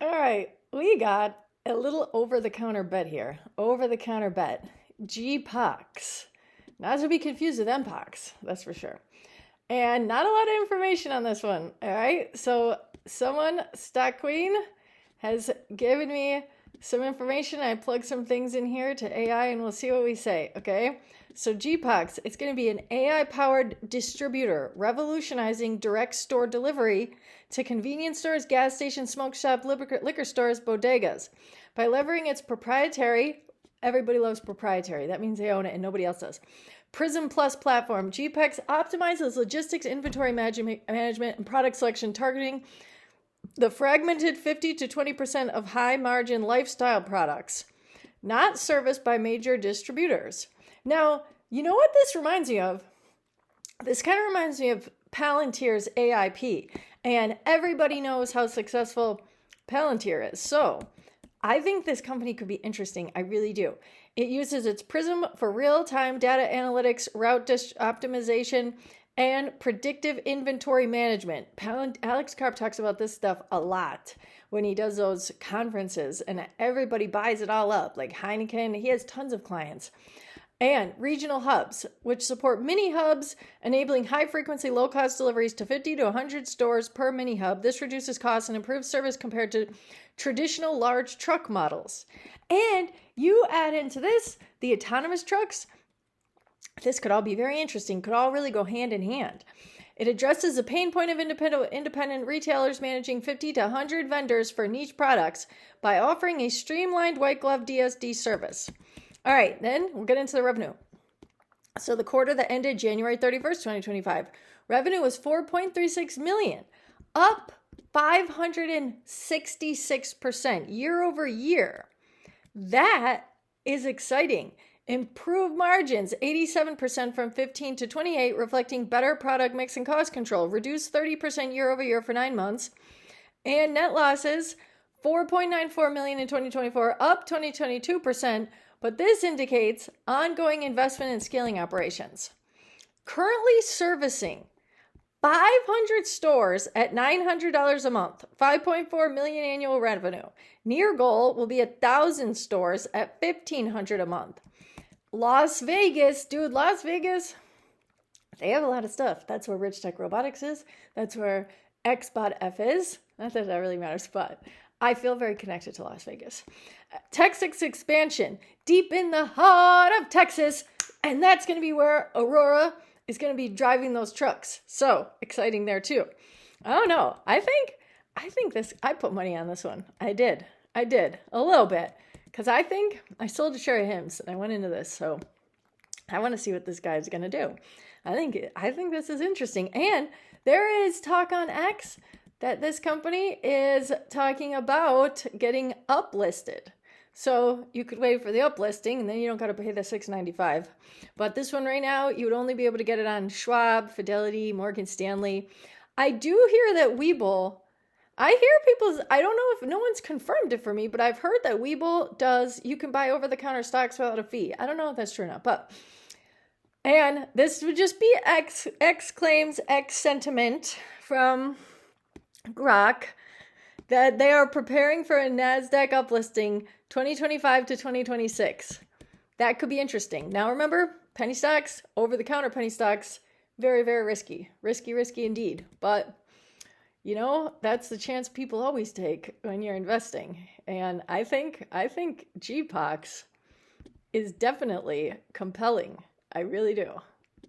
All right, we got a little over-the-counter bet here. Over-the-counter bet. GPOX. Not to be confused with MPOX, that's for sure. And not a lot of information on this one, all right? So someone, Stock Queen, has given me some information. I plugged some things in here to AI and we'll see what we say, okay? So GPOX, it's going to be an AI-powered distributor, revolutionizing direct store delivery to convenience stores, gas stations, smoke shop, liquor stores, bodegas. By leveraging its proprietary, everybody loves proprietary, that means they own it and nobody else does, Prism Plus platform, GPOX optimizes logistics, inventory management, and product selection, targeting the fragmented 50 to 20% of high-margin lifestyle products, not serviced by major distributors. Now, you know what this reminds me of? This kind of reminds me of Palantir's AIP, and everybody knows how successful Palantir is. So I think this company could be interesting. I really do. It uses its Prism for real-time data analytics, route optimization, and predictive inventory management. Alex Karp talks about this stuff a lot when he does those conferences, and everybody buys it all up, like Heineken. He has tons of clients. And regional hubs, which support mini hubs, enabling high-frequency, low-cost deliveries to 50 to 100 stores per mini hub. This reduces costs and improves service compared to traditional large truck models. And you add into this the autonomous trucks. This could all be very interesting, could all really go hand in hand. It addresses the pain point of independent retailers managing 50 to 100 vendors for niche products by offering a streamlined white glove DSD service. All right, then we'll get into the revenue. So the quarter that ended January 31st, 2025, revenue was $4.36 million, up 566% year over year. That is exciting. Improved margins, 87% from 15 to 28, reflecting better product mix and cost control. Reduced 30% year over year for 9 months. And net losses, $4.94 million in 2024, up 22%. But this indicates ongoing investment in scaling operations. Currently servicing 500 stores at $900 a month, 5.4 million annual revenue. Near goal will be 1,000 stores at $1,500 a month. Las Vegas, Las Vegas, they have a lot of stuff. That's where Rich Tech Robotics is. That's where XBot F is. Not that really matters, but I feel very connected to Las Vegas. Texas expansion, deep in the heart of Texas. And that's going to be where Aurora is going to be driving those trucks. So exciting there too. I don't know. I think this, I put money on this one. I did a little bit. Because I think I sold a share of Hims and I went into this. So I want to see what this guy's going to do. I think this is interesting. And there is talk on X that this company is talking about getting uplisted. So you could wait for the uplisting and then you don't got to pay the $6.95. But this one right now, you would only be able to get it on Schwab, Fidelity, Morgan Stanley. I do hear that Webull, I hear people's, I don't know if no one's confirmed it for me, but I've heard that Webull does, you can buy over-the-counter stocks without a fee. I don't know if that's true or not, but, and this would just be X claims, X sentiment from Grok that they are preparing for a Nasdaq uplisting 2025 to 2026. That could be interesting. Now remember, penny stocks, over-the-counter penny stocks, very, very risky. Risky indeed. But, you know, that's the chance people always take when you're investing. And I think GPOX is definitely compelling. I really do.